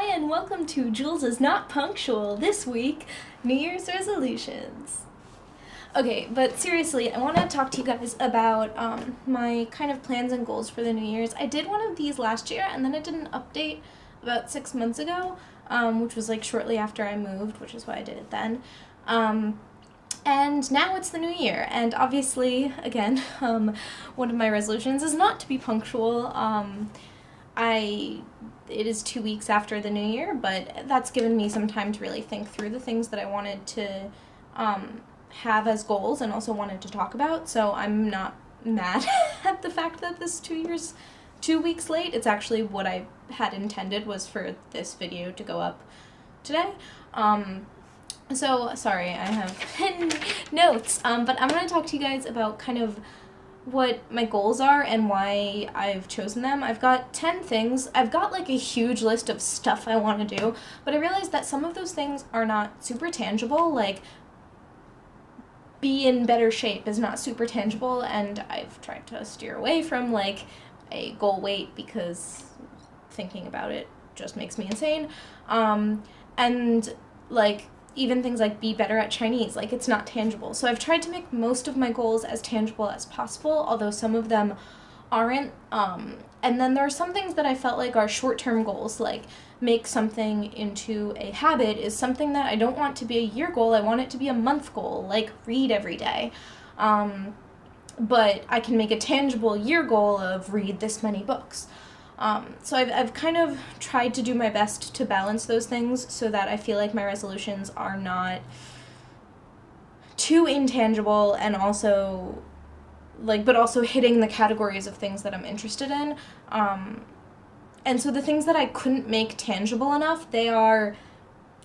and welcome to Jules is Not Punctual. This week, New Year's resolutions. Okay, but seriously, I want to talk to you guys about my kind of plans and goals for the New Year's. I did one of these last year, and then I did an update about 6 months ago, which was like shortly after I moved, which is why I did it then. And now it's the new year, and obviously, again, one of my resolutions is not to be punctual. It is 2 weeks after the new year, but that's given me some time to really think through the things that I wanted to have as goals and also wanted to talk about, so I'm not mad at the fact that this 2 weeks late. It's actually what I had intended was for this video to go up today. So, sorry, I have notes, but I'm going to talk to you guys about kind of what my goals are and why I've chosen them. I've got 10 things. I've got like a huge list of stuff I want to do, but I realized that some of those things are not super tangible, like be in better shape is not super tangible, and I've tried to steer away from like a goal weight because thinking about it just makes me insane. And like even things like be better at Chinese, like it's not tangible. So I've tried to make most of my goals as tangible as possible, although some of them aren't. And then there are some things that I felt like are short-term goals, like make something into a habit is something that I don't want to be a year goal, I want it to be a month goal, like read every day. But I can make a tangible year goal of read this many books. So I've kind of tried to do my best to balance those things so that I feel like my resolutions are not too intangible and also but also hitting the categories of things that I'm interested in. And so the things that I couldn't make tangible enough, they are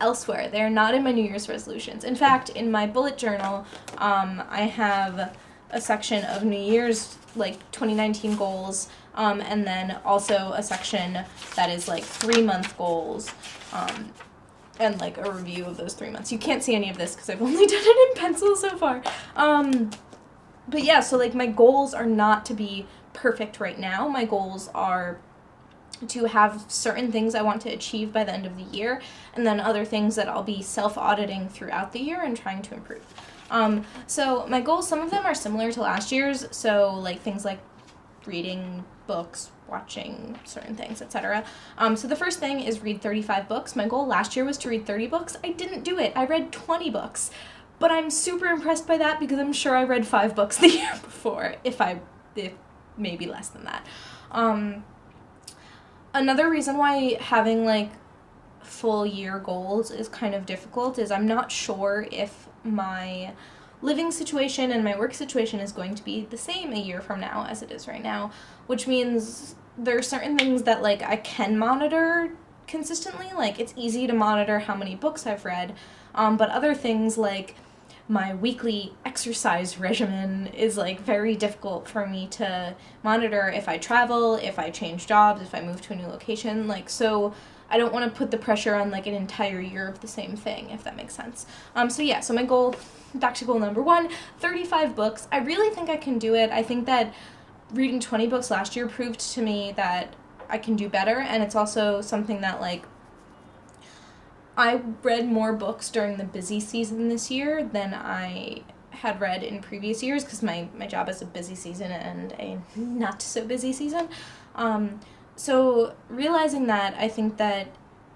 elsewhere. They're not in my New Year's resolutions. In fact, in my bullet journal, I have a section of New Year's, like 2019 goals, and then also a section that is like 3-month goals, and like a review of those 3 months. You can't see any of this because I've only done it in pencil so far. But yeah, so like my goals are not to be perfect right now. My goals are to have certain things I want to achieve by the end of the year, and then other things that I'll be self-auditing throughout the year and trying to improve. So my goals, some of them are similar to last year's, so like things like reading books, watching certain things, etc. So the first thing is read 35 books. My goal last year was to read 30 books. I didn't do it. I read 20 books. But I'm super impressed by that because I'm sure I read 5 books the year before, if maybe less than that. Another reason why having like full year goals is kind of difficult is I'm not sure if my living situation and my work situation is going to be the same a year from now as it is right now, which means there are certain things that like I can monitor consistently, like it's easy to monitor how many books I've read, but other things like my weekly exercise regimen is like very difficult for me to monitor if I travel, if I change jobs, if I move to a new location, like so I don't want to put the pressure on like an entire year of the same thing, if that makes sense. So my goal, back to goal number 1, 35 books. I really think I can do it. I think that reading 20 books last year proved to me that I can do better, and it's also something that like I read more books during the busy season this year than I had read in previous years because my job is a busy season and a not so busy season. So realizing that, I think that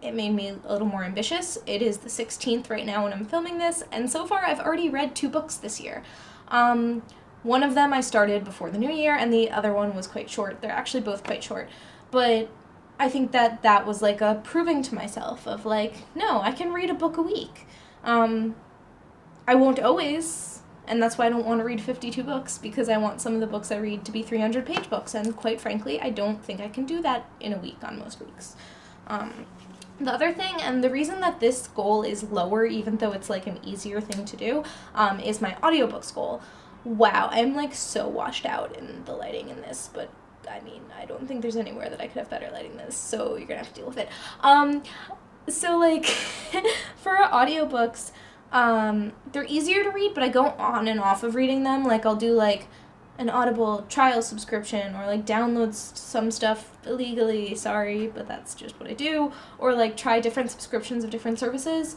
it made me a little more ambitious. It is the 16th right now when I'm filming this, and so far I've already read 2 books this year. One of them I started before the new year, and the other one was quite short. They're actually both quite short, but I think that was like a proving to myself of like, no, I can read a book a week. I won't always, and that's why I don't want to read 52 books, because I want some of the books I read to be 300-page books, and quite frankly, I don't think I can do that in a week on most weeks. The other thing, and the reason that this goal is lower, even though it's like an easier thing to do, is my audiobooks goal. Wow, I'm like so washed out in the lighting in this, but I mean, I don't think there's anywhere that I could have better lighting than this, so you're gonna have to deal with it. So like, for audiobooks, they're easier to read, but I go on and off of reading them. Like, I'll do like an Audible trial subscription, or like download some stuff illegally, sorry, but that's just what I do, or like try different subscriptions of different services.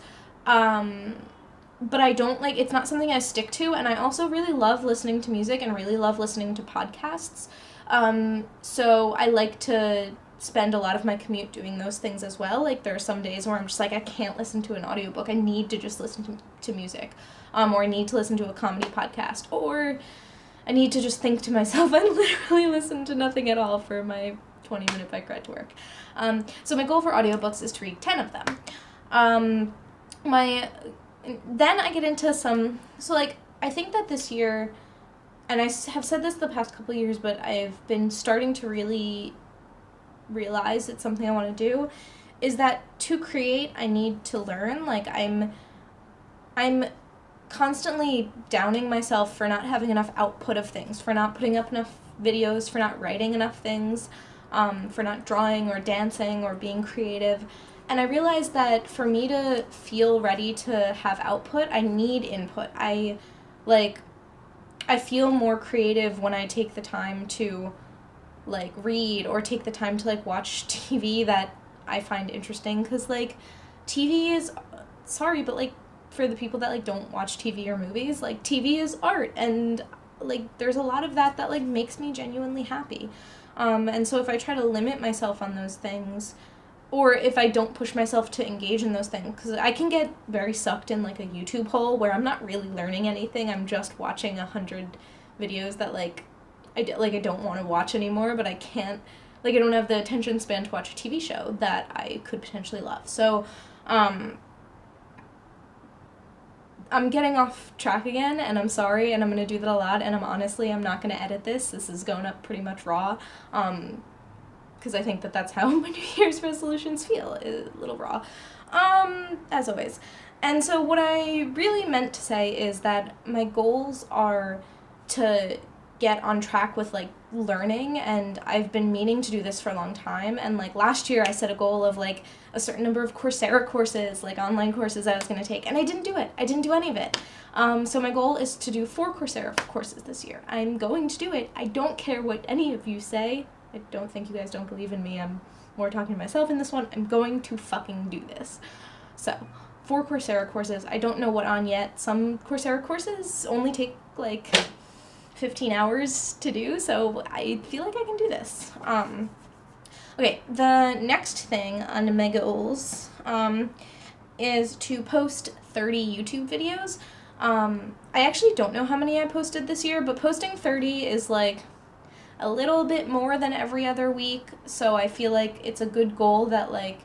But I don't like, it's not something I stick to, and I also really love listening to music and really love listening to podcasts. So I like to spend a lot of my commute doing those things as well. Like, there are some days where I'm just like, I can't listen to an audiobook, I need to just listen to music, or I need to listen to a comedy podcast, or I need to just think to myself and literally listen to nothing at all for my 20-minute bike ride to work. So my goal for audiobooks is to read 10 of them. Then I get into some, so like, I think that this year, and I have said this the past couple of years, but I've been starting to really realize it's something I want to do, is that to create, I need to learn. Like, I'm constantly downing myself for not having enough output of things, for not putting up enough videos, for not writing enough things, for not drawing or dancing or being creative. And I realized that for me to feel ready to have output, I need input. I feel more creative when I take the time to, like, read, or take the time to, like, watch TV that I find interesting, because, like, TV is, sorry, but, like, for the people that, like, don't watch TV or movies, like, TV is art, and, like, there's a lot of that like, makes me genuinely happy. And so if I try to limit myself on those things, or if I don't push myself to engage in those things, because I can get very sucked in, like, a YouTube hole where I'm not really learning anything, I'm just watching 100 videos that, like, I don't want to watch anymore, but I can't, like, I don't have the attention span to watch a TV show that I could potentially love. So, I'm getting off track again, and I'm sorry, and I'm going to do that a lot, and I'm not going to edit this. This is going up pretty much raw, because I think that that's how my New Year's resolutions feel, a little raw, as always. And so what I really meant to say is that my goals are to get on track with, like, learning, and I've been meaning to do this for a long time, and, like, last year I set a goal of, like, a certain number of Coursera courses, like, online courses I was going to take, and I didn't do it. I didn't do any of it. So my goal is to do 4 Coursera courses this year. I'm going to do it. I don't care what any of you say. I don't think you guys don't believe in me. I'm more talking to myself in this one. I'm going to fucking do this. So, 4 Coursera courses. I don't know what on yet. Some Coursera courses only take, like, 15 hours to do, so I feel like I can do this. Okay, the next thing on my goals is to post 30 YouTube videos. I actually don't know how many I posted this year, but posting 30 is, like, a little bit more than every other week, so I feel like it's a good goal that, like,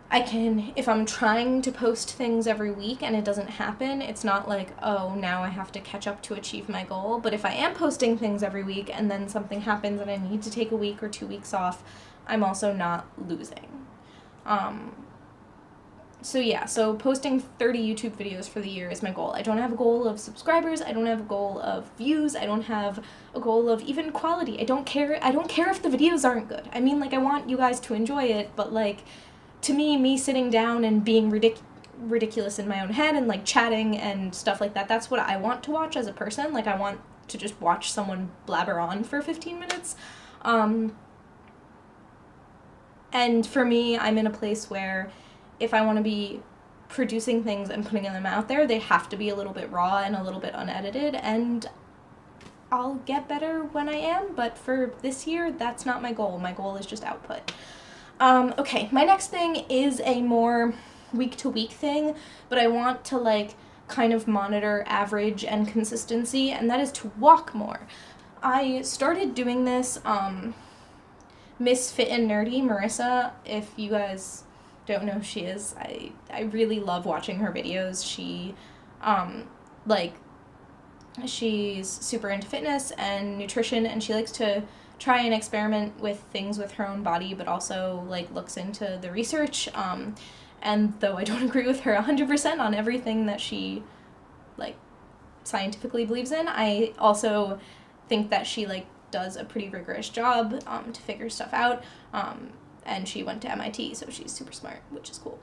I can, if I'm trying to post things every week and it doesn't happen, it's not like, oh, now I have to catch up to achieve my goal. But if I am posting things every week and then something happens and I need to take a week or 2 weeks off, I'm also not losing. So yeah, so posting 30 YouTube videos for the year is my goal. I don't have a goal of subscribers, I don't have a goal of views, I don't have a goal of even quality. I don't care if the videos aren't good. I mean, like, I want you guys to enjoy it, but, like, to me sitting down and being ridiculous in my own head and, like, chatting and stuff like that, that's what I want to watch as a person. Like, I want to just watch someone blabber on for 15 minutes. And for me, I'm in a place where if I want to be producing things and putting them out there, they have to be a little bit raw and a little bit unedited, and I'll get better when I am, but for this year, that's not my goal. My goal is just output. Okay, my next thing is a more week-to-week thing, but I want to, like, kind of monitor average and consistency, and that is to walk more. I started doing this, Miss Fit and Nerdy, Marissa, if you guys don't know who she is, I really love watching her videos. She, she's super into fitness and nutrition, and she likes to try and experiment with things with her own body, but also, like, looks into the research, and though I don't agree with her 100% on everything that she, like, scientifically believes in, I also think that she, like, does a pretty rigorous job, to figure stuff out, and she went to MIT, so she's super smart, which is cool.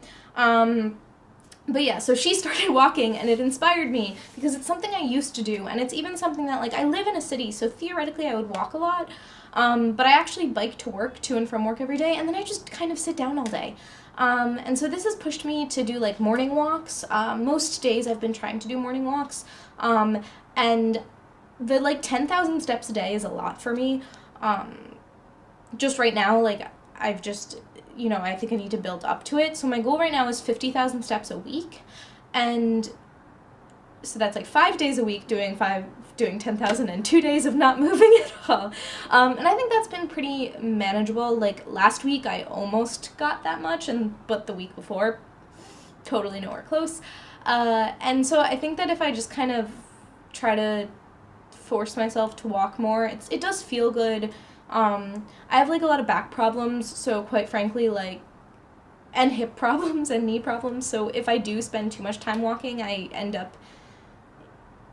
But yeah, so she started walking, and it inspired me because it's something I used to do, and it's even something that, like, I live in a city, so theoretically I would walk a lot, but I actually bike to work, to and from work every day, and then I just kind of sit down all day. And so this has pushed me to do, like, morning walks. Most days I've been trying to do morning walks, and the, like, 10,000 steps a day is a lot for me. Just right now, like, I've just, you know, I think I need to build up to it. So my goal right now is 50,000 steps a week. And so that's like 5 days a week doing 10,000 and 2 days of not moving at all. And I think that's been pretty manageable. Like last week I almost got that much, but the week before, totally nowhere close. And so I think that if I just kind of try to force myself to walk more, it does feel good. I have, like, a lot of back problems, so quite frankly, like, and hip problems and knee problems, so if I do spend too much time walking, I end up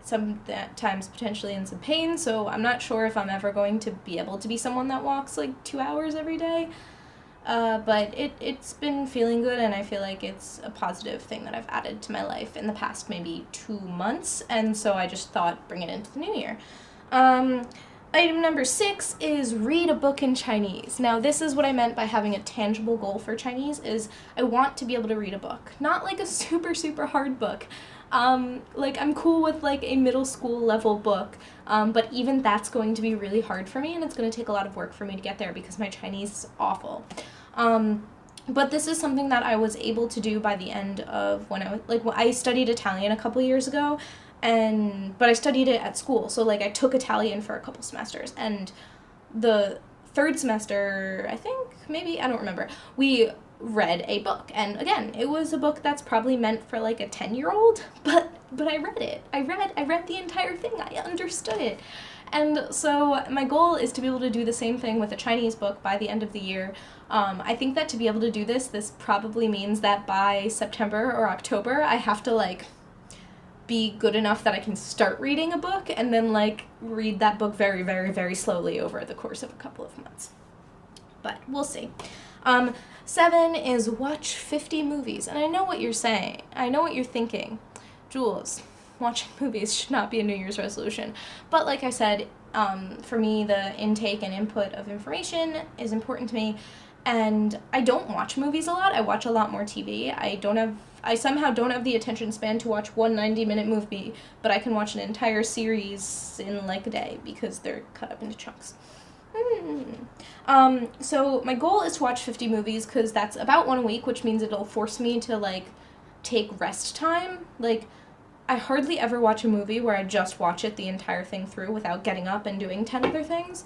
sometimes potentially in some pain, so I'm not sure if I'm ever going to be able to be someone that walks, like, 2 hours every day, but it's been feeling good, and I feel like it's a positive thing that I've added to my life in the past maybe 2 months, and so I just thought bring it into the new year. Item number 6 is read a book in Chinese. Now, this is what I meant by having a tangible goal for Chinese, is I want to be able to read a book. Not like a super, super hard book. Like, I'm cool with, like, a middle school level book, but even that's going to be really hard for me, and it's going to take a lot of work for me to get there because my Chinese is awful. But this is something that I was able to do by the end of when I studied Italian a couple years ago, but I studied it at school, so, like, I took Italian for a couple semesters, and the third semester, I think, maybe, I don't remember, we read a book, and again, it was a book that's probably meant for, like, a 10-year-old, but I read it. I read the entire thing. I understood it. And so my goal is to be able to do the same thing with a Chinese book by the end of the year. I think that to be able to do this probably means that by September or October, I have to, like, be good enough that I can start reading a book and then, like, read that book very, very, very slowly over the course of a couple of months. But we'll see. 7 is watch 50 movies. And I know what you're saying. I know what you're thinking. Jules, watching movies should not be a New Year's resolution. But like I said, for me, the intake and input of information is important to me. And I don't watch movies a lot. I watch a lot more TV. I somehow don't have the attention span to watch one 90-minute movie, but I can watch an entire series in, like, a day because they're cut up into chunks. So my goal is to watch 50 movies because that's about one a week, which means it'll force me to, like, take rest time. Like, I hardly ever watch a movie where I just watch it the entire thing through without getting up and doing 10 other things,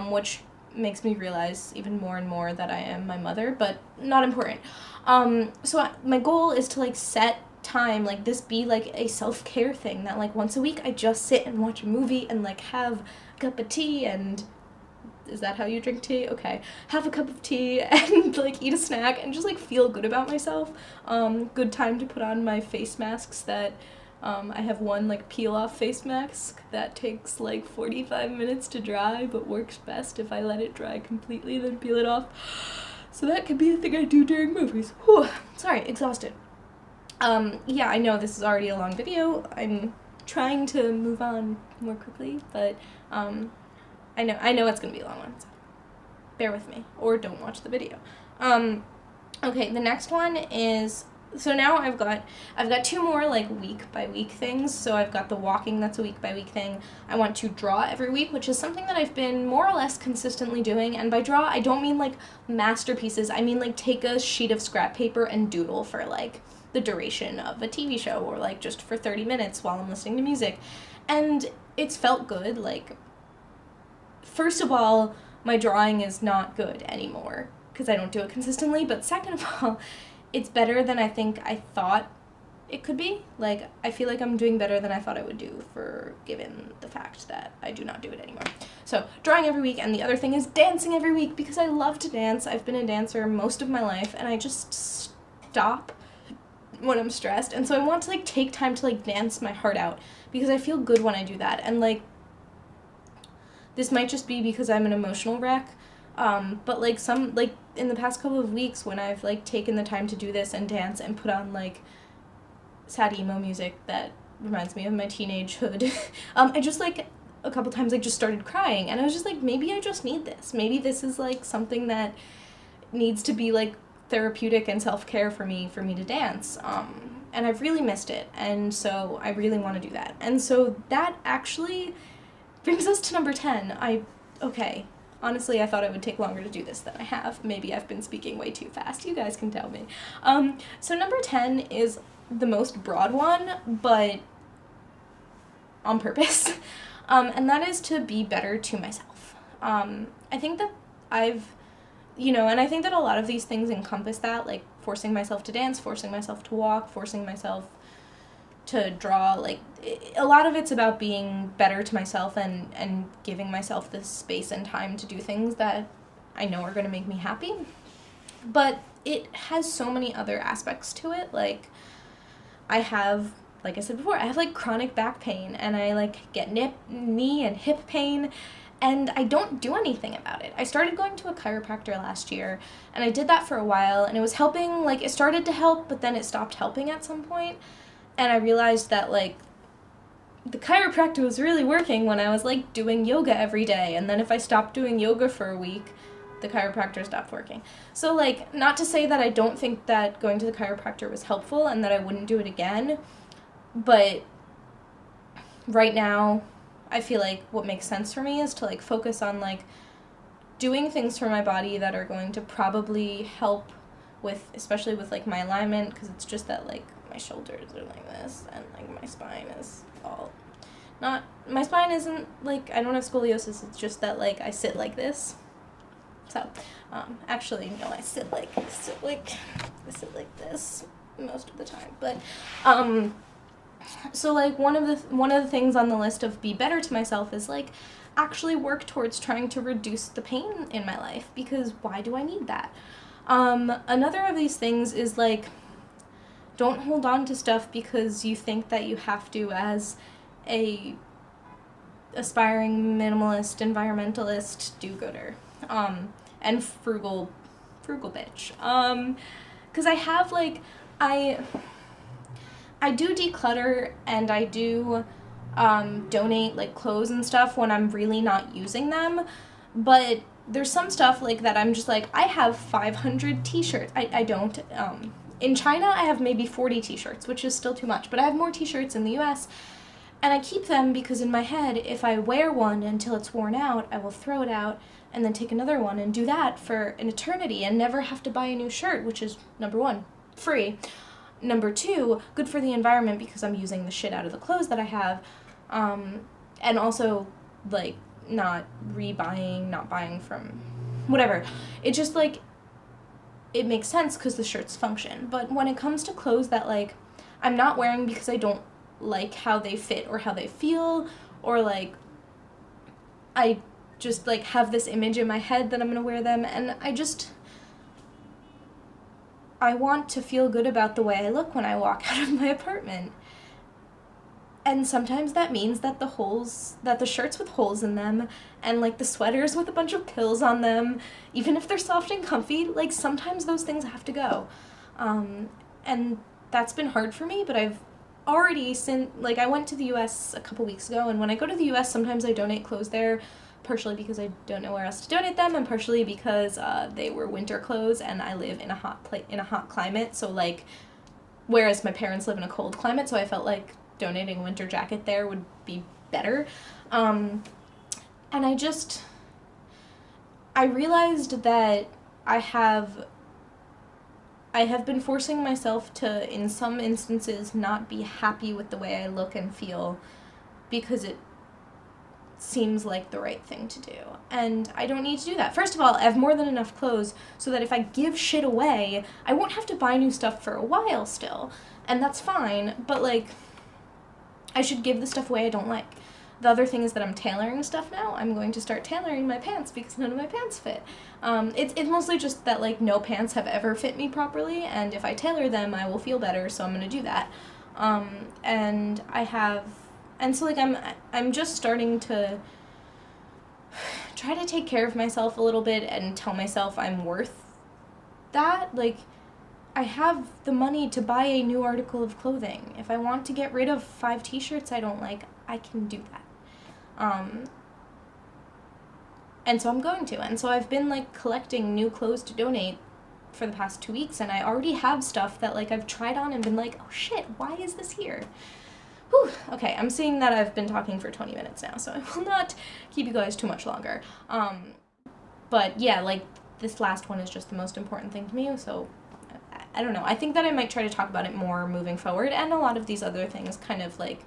which makes me realize even more and more that I am my mother, but not important. So my goal is to, like, set time, like, this be, like, a self-care thing, that, like, once a week I just sit and watch a movie and, like, have a cup of tea and... Is that how you drink tea? Okay. Have a cup of tea and, like, eat a snack and just, like, feel good about myself. Good time to put on my face masks that, I have one, like, peel-off face mask that takes, like, 45 minutes to dry, but works best if I let it dry completely, then peel it off. So that could be a thing I do during movies. Whew. Sorry, exhausted. Yeah, I know this is already a long video. I'm trying to move on more quickly, but, I know it's gonna be a long one, so bear with me, or don't watch the video. Okay, the next one is, so now I've got 2 more, like, week by week things. So I've got the walking, that's a week by week thing. I want to draw every week, which is something that I've been more or less consistently doing, and by draw, I don't mean, like, masterpieces, I mean, like, take a sheet of scrap paper and doodle for, like, the duration of a TV show, or, like, just for 30 minutes while I'm listening to music, and it's felt good. Like, first of all, my drawing is not good anymore because I don't do it consistently, but second of all, it's better than I think I thought it could be. Like, I feel like I'm doing better than I thought I would do, given the fact that I do not do it anymore. So, drawing every week, and the other thing is dancing every week because I love to dance. I've been a dancer most of my life, and I just stop when I'm stressed, and so I want to, like, take time to, like, dance my heart out because I feel good when I do that, and, like, this might just be because I'm an emotional wreck, but, like, in the past couple of weeks when I've, like, taken the time to do this and dance and put on, like, sad emo music that reminds me of my teenagehood. I just like a couple times I just started crying, and I was just like, maybe I just need this. Maybe this is like something that needs to be like therapeutic and self-care for me to dance. And I've really missed it, and so I really want to do that. And so that actually brings us to number 10. Okay, honestly, I thought it would take longer to do this than I have. Maybe I've been speaking way too fast. You guys can tell me. So number 10 is the most broad one, but on purpose. And that is to be better to myself. I think that and I think that a lot of these things encompass that, like forcing myself to dance, forcing myself to walk, forcing myself to draw. Like, a lot of it's about being better to myself and giving myself this space and time to do things that I know are going to make me happy. But it has so many other aspects to it. Like, like I said before, I have like chronic back pain, and I like get knee and hip pain, and I don't do anything about it. I started going to a chiropractor last year, and I did that for a while, and it was helping. Like, it started to help, but then it stopped helping at some point, and I realized that like the chiropractor was really working when I was like doing yoga every day, and then if I stopped doing yoga for a week, the chiropractor stopped working. So like, not to say that I don't think that going to the chiropractor was helpful and that I wouldn't do it again, but right now I feel like what makes sense for me is to like focus on like doing things for my body that are going to probably help with, especially with like my alignment, because it's just that like my shoulders are like this, and like my spine is all not, my spine isn't like, I don't have scoliosis, it's just that like I sit like this. So actually no, I sit like this most of the time, but so like one of the things on the list of be better to myself is like actually work towards trying to reduce the pain in my life, because why do I need that? Another of these things is like, don't hold on to stuff because you think that you have to as a aspiring minimalist, environmentalist, do-gooder, and frugal bitch. 'Cause I have like, I do declutter, and I do donate like clothes and stuff when I'm really not using them, but there's some stuff like that I'm just like, I have 500 t-shirts. I don't. In China, I have maybe 40 t-shirts, which is still too much, but I have more t-shirts in the US, and I keep them because in my head, if I wear one until it's worn out, I will throw it out and then take another one and do that for an eternity and never have to buy a new shirt, which is, number one, free. Number two, good for the environment because I'm using the shit out of the clothes that I have, and also, like, not rebuying, not buying from whatever. It just, like, it makes sense because the shirts function. But when it comes to clothes that, like, I'm not wearing because I don't like how they fit or how they feel, or, like, I just, like, have this image in my head that I'm gonna wear them, and I want to feel good about the way I look when I walk out of my apartment. And sometimes that means that the shirts with holes in them, and like the sweaters with a bunch of pills on them, even if they're soft and comfy, like sometimes those things have to go. And that's been hard for me, but I've already I went to the US a couple weeks ago, and when I go to the US, sometimes I donate clothes there, partially because I don't know where else to donate them, and partially because they were winter clothes, and I live in a hot climate, so like, whereas my parents live in a cold climate, so I felt like donating a winter jacket there would be better. And I realized that I have been forcing myself to, in some instances, not be happy with the way I look and feel because it seems like the right thing to do. And I don't need to do that. First of all, I have more than enough clothes so that if I give shit away, I won't have to buy new stuff for a while still. And that's fine, but like, I should give the stuff away I don't like. The other thing is that I'm tailoring stuff now. I'm going to start tailoring my pants because none of my pants fit. It's mostly just that like no pants have ever fit me properly, and if I tailor them, I will feel better, so I'm going to do that. And so like I'm just starting to try to take care of myself a little bit and tell myself I'm worth that. Like, I have the money to buy a new article of clothing. If I want to get rid of 5 t-shirts I don't like, I can do that. And so I'm going to. And so I've been, like, collecting new clothes to donate for the past 2 weeks, and I already have stuff that, like, I've tried on and been like, oh shit, why is this here? Whew. Okay, I'm seeing that I've been talking for 20 minutes now, so I will not keep you guys too much longer. But yeah, like, this last one is just the most important thing to me, so I don't know. I think that I might try to talk about it more moving forward, and a lot of these other things kind of, like,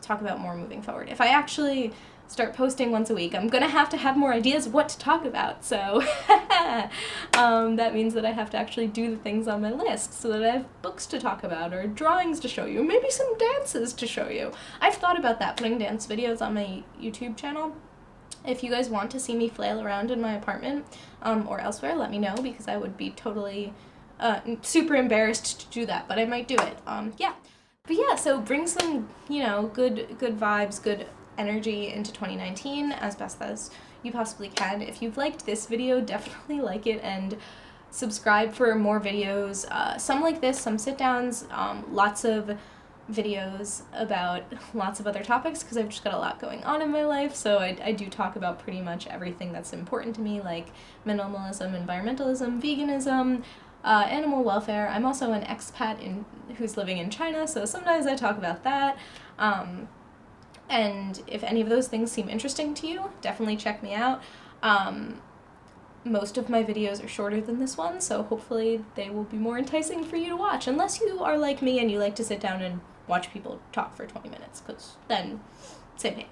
talk about more moving forward. If I actually start posting once a week, I'm gonna have to have more ideas of what to talk about, so that means that I have to actually do the things on my list so that I have books to talk about, or drawings to show you, maybe some dances to show you. I've thought about that, putting dance videos on my YouTube channel. If you guys want to see me flail around in my apartment, or elsewhere, let me know, because I would be totally super embarrassed to do that, but I might do it. Yeah. But yeah, so bring some, you know, good vibes, good energy into 2019 as best as you possibly can. If you've liked this video, definitely like it and subscribe for more videos. Some like this, some sit-downs, lots of videos about lots of other topics, because I've just got a lot going on in my life, so I do talk about pretty much everything that's important to me, like minimalism, environmentalism, veganism, animal welfare. I'm also an expat who's living in China, so sometimes I talk about that. And if any of those things seem interesting to you, definitely check me out. Most of my videos are shorter than this one, so hopefully they will be more enticing for you to watch, unless you are like me and you like to sit down and watch people talk for 20 minutes, because then, same thing.